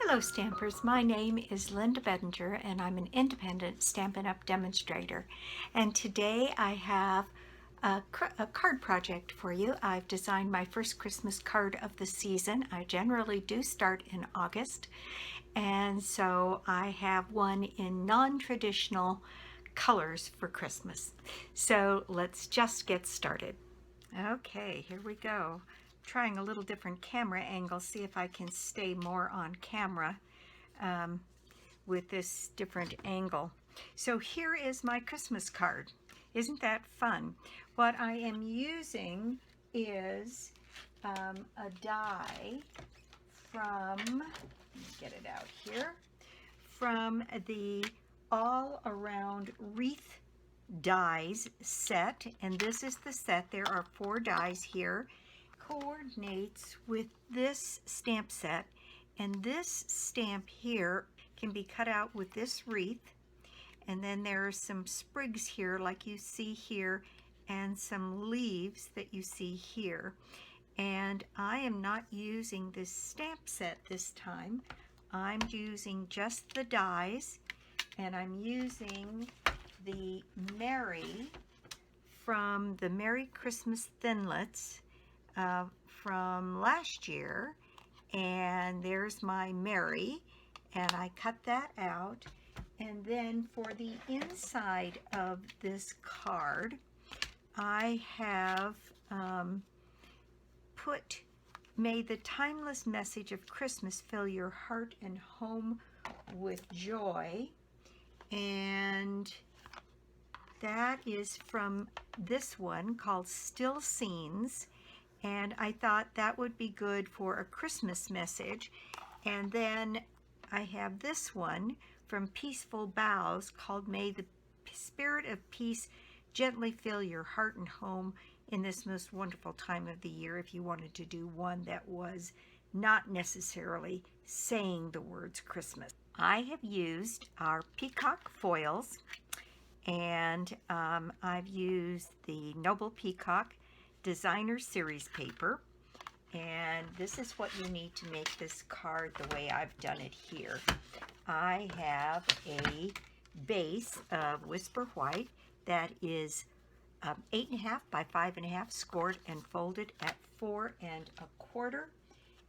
Hello Stampers, my name is Linda Bedinger and I'm an independent Stampin' Up! Demonstrator. And today I have a card project for you. I've designed my first Christmas card of the season. I generally do start in August, and so I have one in non-traditional colors for Christmas. So let's just get started. Okay, here we go. Trying a little different camera angle, see if I can stay more on camera with this different angle. So here is my Christmas card. Isn't that fun? What I am using is a die from, let me get it out here, from the All Around Wreath dies set, and this is the set. There are 4 dies here. Coordinates with this stamp set, and this stamp here can be cut out with this wreath, and then there are some sprigs here like you see here and some leaves that you see here. And I am not using this stamp set this time. I'm using just the dies, and I'm using the Merry from the Merry Christmas Thinlits from last year, and there's my Merry, and I cut that out. And then for the inside of this card, I have may the timeless message of Christmas fill your heart and home with joy, and that is from this one called Still Scenes, and I thought that would be good for a Christmas message. And then I have this one from Peaceful Boughs called May the Spirit of Peace gently fill your heart and home in this most wonderful time of the year, if you wanted to do one that was not necessarily saying the words Christmas. I have used our Peacock foils, and I've used the Noble Peacock Designer Series paper, and this is what you need to make this card the way I've done it here. I have a base of Whisper White that is 8.5 by 5.5, scored and folded at 4 1/4,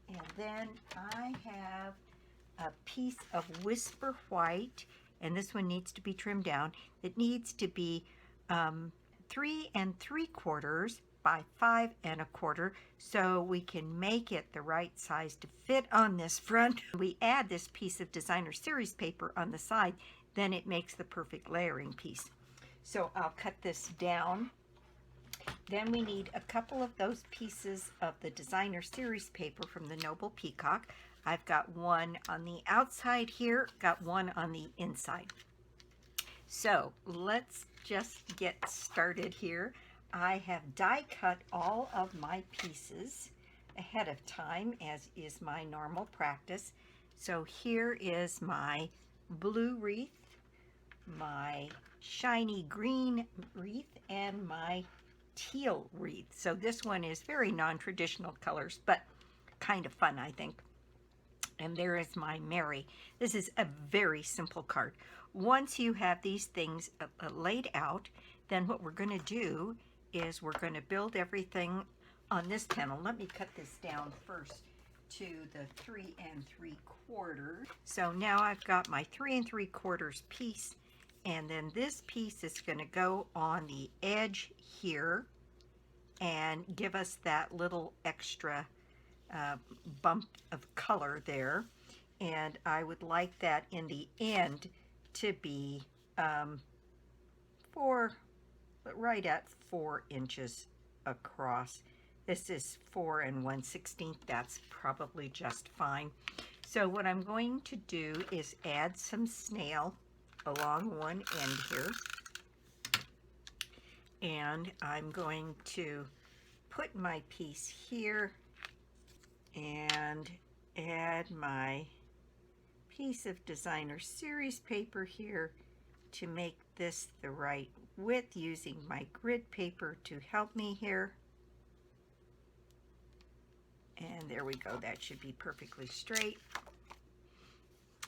and then I have a piece of Whisper White, and this one needs to be trimmed down. It needs to be 3 3/4 by 5 1/4, so we can make it the right size to fit on this front. We add this piece of Designer Series paper on the side, then it makes the perfect layering piece. So I'll cut this down. Then we need a couple of those pieces of the Designer Series paper from the Noble Peacock. I've got one on the outside here, got one on the inside. So let's just get started here. I have die cut all of my pieces ahead of time, as is my normal practice. So here is my blue wreath, my shiny green wreath, and my teal wreath. So this one is very non-traditional colors, but kind of fun, I think. And there is my Merry. This is a very simple card. Once you have these things laid out, then what we're going to do is we're going to build everything on this panel. Let me cut this down first to the 3 3/4. So now I've got my 3 3/4 piece, and then this piece is going to go on the edge here and give us that little extra bump of color there. And I would like that in the end to be right at 4 inches across. This is 4 1/16. That's probably just fine. So what I'm going to do is add some snail along one end here, and I'm going to put my piece here and add my piece of Designer Series paper here to make this the right width, using my grid paper to help me here. And there we go, that should be perfectly straight.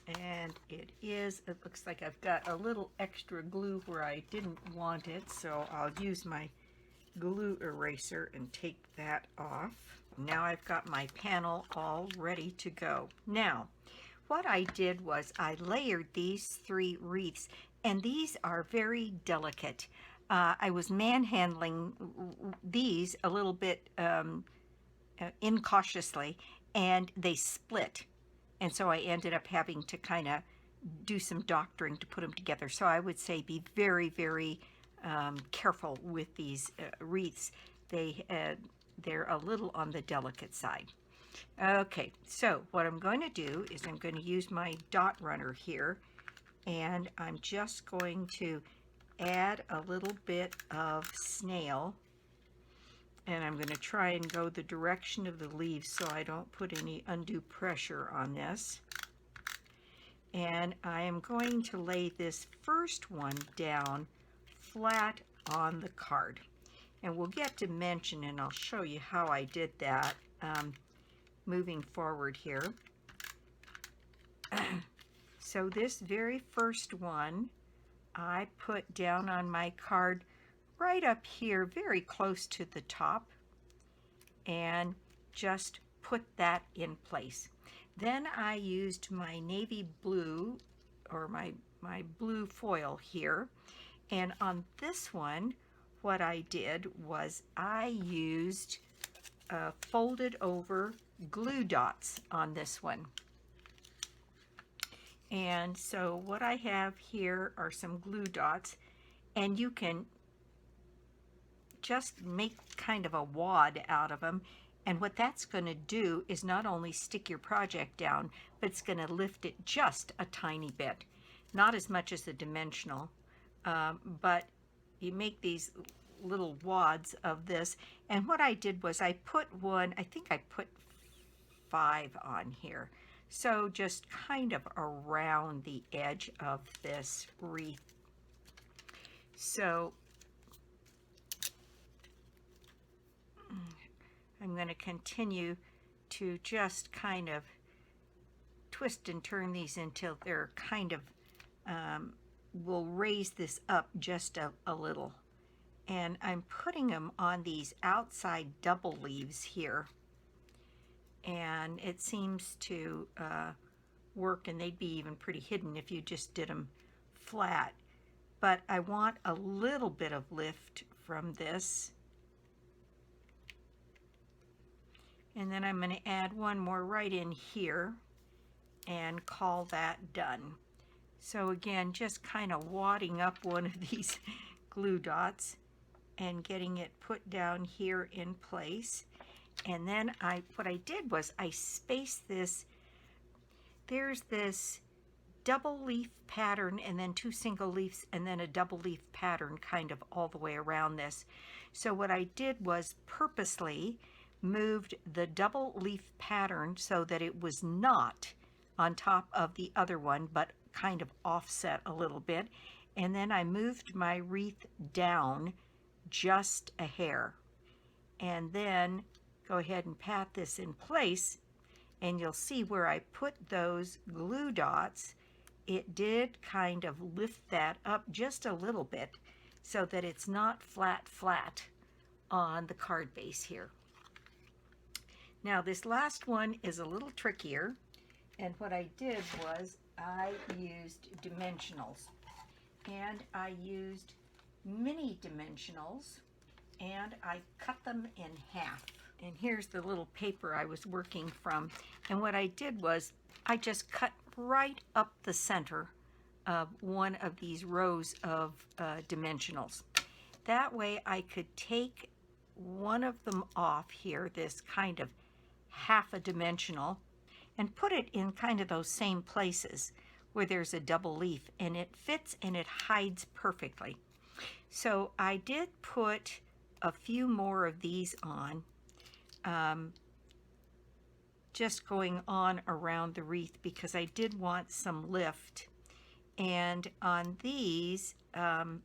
And it is, it looks like I've got a little extra glue where I didn't want it, so I'll use my glue eraser and take that off. Now I've got my panel all ready to go. Now, what I did was I layered these 3 wreaths, and these are very delicate. I was manhandling these a little bit incautiously, and they split. And so I ended up having to kind of do some doctoring to put them together. So I would say be very, very careful with these wreaths. They're a little on the delicate side. Okay, so what I'm going to do is I'm going to use my dot runner here, and I'm just going to add a little bit of snail, and I'm going to try and go the direction of the leaves so I don't put any undue pressure on this. And I am going to lay this first one down flat on the card. And we'll get dimension, and I'll show you how I did that moving forward here. So this very first one I put down on my card right up here, very close to the top, and just put that in place. Then I used my navy blue, or my blue foil here, and on this one what I did was I used folded over glue dots on this one. And so what I have here are some glue dots, and you can just make kind of a wad out of them. And what that's going to do is not only stick your project down, but it's going to lift it just a tiny bit. Not as much as the dimensional, but you make these little wads of this. And what I did was I put one, I think I put 5 on here. So just kind of around the edge of this wreath. So I'm going to continue to just kind of twist and turn these until they're kind of, we'll raise this up just a little. And I'm putting them on these outside double leaves here. And it seems to work, and they'd be even pretty hidden if you just did them flat. But I want a little bit of lift from this. And then I'm going to add one more right in here and call that done. So again, just kind of wadding up one of these glue dots and getting it put down here in place. And then what I did was I spaced this. There's this double leaf pattern, and then 2 single leaves, and then a double leaf pattern kind of all the way around this. So what I did was purposely moved the double leaf pattern so that it was not on top of the other one, but kind of offset a little bit. And then I moved my wreath down just a hair. And then go ahead and pat this in place, and you'll see where I put those glue dots, it did kind of lift that up just a little bit so that it's not flat on the card base here. Now this last one is a little trickier, and what I did was I used dimensionals, and I used mini dimensionals, and I cut them in half. And here's the little paper I was working from. And what I did was I just cut right up the center of one of these rows of dimensionals. That way I could take one of them off here, this kind of half a dimensional, and put it in kind of those same places where there's a double leaf, and it fits and it hides perfectly. So I did put a few more of these on. Just going on around the wreath because I did want some lift. And on these, I'm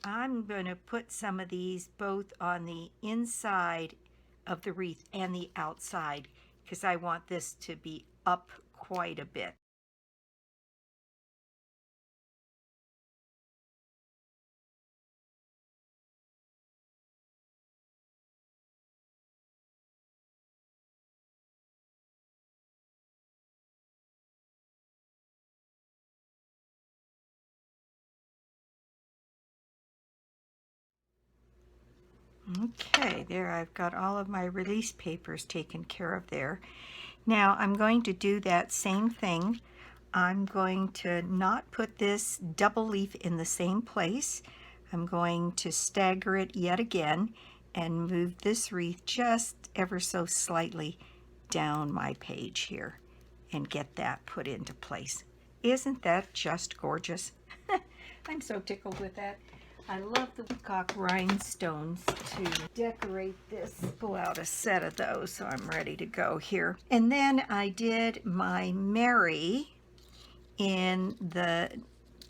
going to put some of these both on the inside of the wreath and the outside, because I want this to be up quite a bit. Okay, there I've got all of my release papers taken care of there. Now I'm going to do that same thing. I'm going to not put this double leaf in the same place. I'm going to stagger it yet again and move this wreath just ever so slightly down my page here and get that put into place. Isn't that just gorgeous? I'm so tickled with that. I love the Peacock Rhinestones to decorate this. Pull out a set of those so I'm ready to go here. And then I did my Mary in the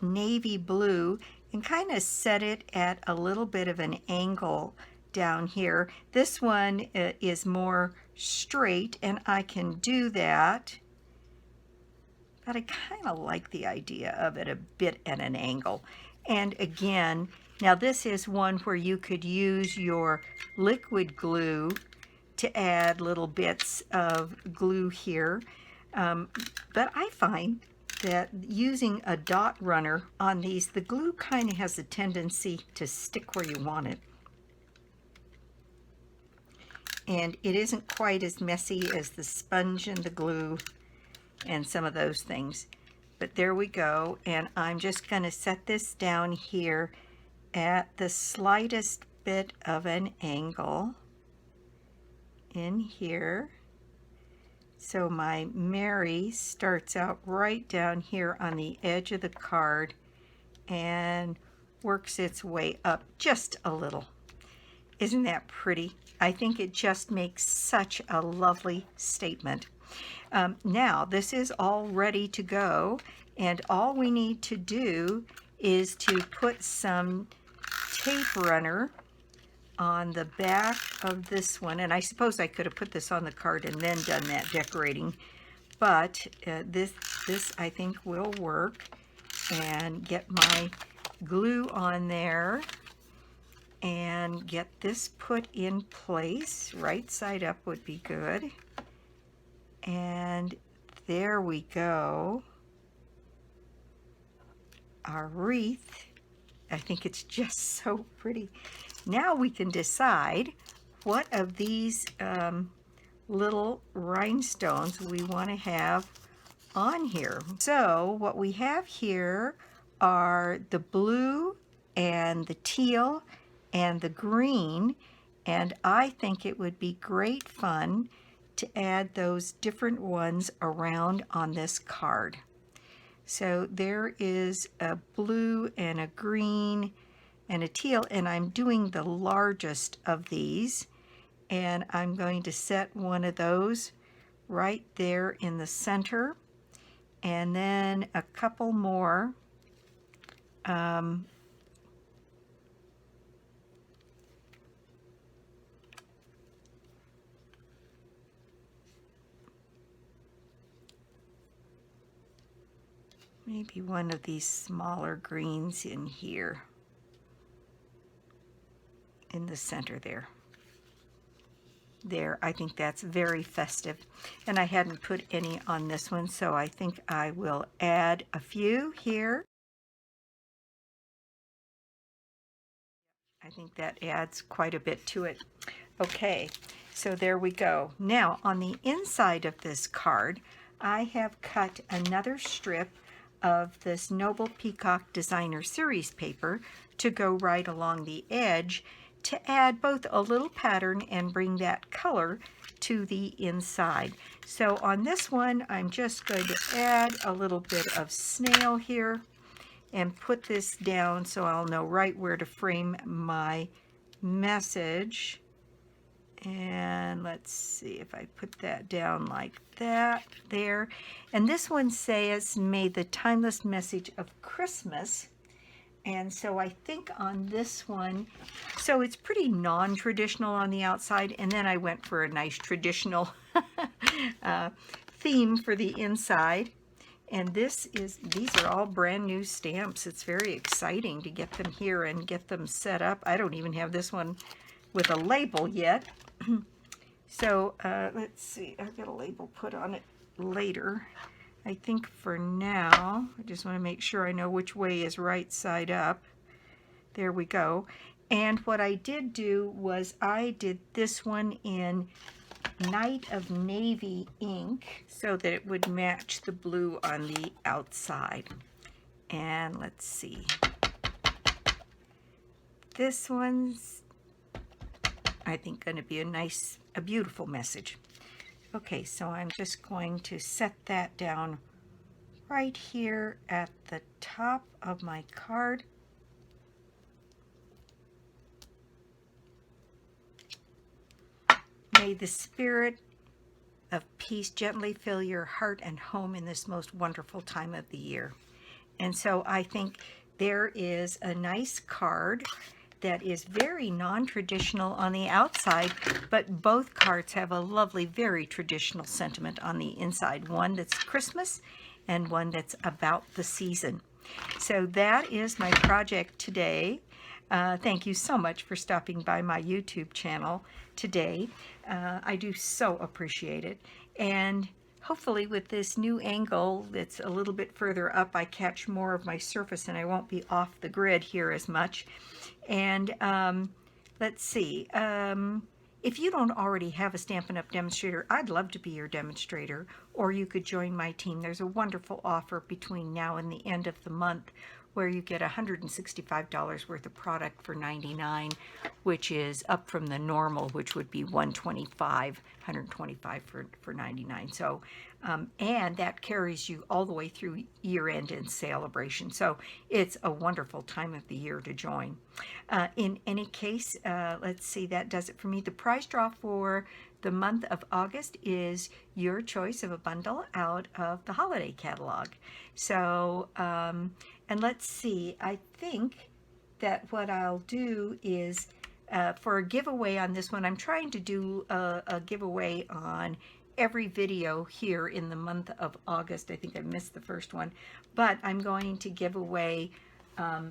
navy blue and kind of set it at a little bit of an angle down here. This one is more straight, and I can do that, but I kind of like the idea of it a bit at an angle. And again, now this is one where you could use your liquid glue to add little bits of glue here, but I find that using a dot runner on these, the glue kind of has a tendency to stick where you want it. And it isn't quite as messy as the sponge and the glue and some of those things. But there we go, and I'm just going to set this down here at the slightest bit of an angle in here. So my Mary starts out right down here on the edge of the card and works its way up just a little. Isn't that pretty? I think it just makes such a lovely statement. Now this is all ready to go, and all we need to do is to put some tape runner on the back of this one, and I suppose I could have put this on the card and then done that decorating, but this I think will work. And get my glue on there and get this put in place. Right side up would be good. And there we go. Our wreath. I think it's just so pretty. Now we can decide what of these little rhinestones we want to have on here. So what we have here are the blue and the teal and the green, and I think it would be great fun to add those different ones around on this card. So there is a blue and a green and a teal, and I'm doing the largest of these, and I'm going to set one of those right there in the center, and then a couple more maybe one of these smaller greens in here in the center there. There, I think that's very festive, and I hadn't put any on this one, so I think I will add a few here. I think that adds quite a bit to it. Okay, so there we go. Now on the inside of this card, I have cut another strip of this Noble Peacock Designer Series paper to go right along the edge to add both a little pattern and bring that color to the inside. So on this one, I'm just going to add a little bit of snail here and put this down so I'll know right where to frame my message. And let's see if I put that down like that there. And this one says, "May the timeless message of Christmas." And so I think on this one, so it's pretty non-traditional on the outside, and then I went for a nice traditional theme for the inside. And these are all brand new stamps. It's very exciting to get them here and get them set up. I don't even have this one with a label yet. So let's see, I'll get a label put on it later. I think for now, I just want to make sure I know which way is right side up. There we go. And what I did do was I did this one in Night of Navy ink so that it would match the blue on the outside. And let's see. This one's, I think, going to be a beautiful message. Okay, so I'm just going to set that down right here at the top of my card. May the spirit of peace gently fill your heart and home in this most wonderful time of the year. And so I think there is a nice card that is very non-traditional on the outside, but both cards have a lovely, very traditional sentiment on the inside. One that's Christmas and one that's about the season. So that is my project today. Thank you so much for stopping by my YouTube channel today. I do so appreciate it. And hopefully with this new angle that's a little bit further up, I catch more of my surface and I won't be off the grid here as much. And let's see. If you don't already have a Stampin' Up! Demonstrator, I'd love to be your demonstrator, or you could join my team. There's a wonderful offer between now and the end of the month where you get $165 worth of product for $99, which is up from the normal, which would be $125 for $99. So, and that carries you all the way through year-end and celebration. So it's a wonderful time of the year to join. In any case, let's see, that does it for me. The prize draw for the month of August is your choice of a bundle out of the holiday catalog. So, and let's see, I think that what I'll do is for a giveaway on this one, I'm trying to do a giveaway on every video here in the month of August. I think I missed the first one, but I'm going to give away a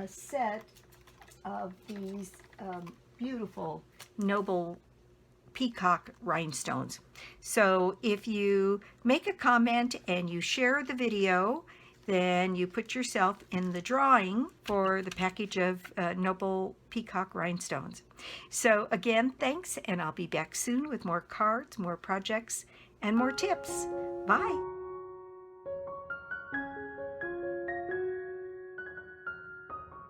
set of these beautiful Noble Peacock Rhinestones. So if you make a comment and you share the video, then you put yourself in the drawing for the package of Noble Peacock Rhinestones. So again, thanks, and I'll be back soon with more cards, more projects, and more tips. Bye.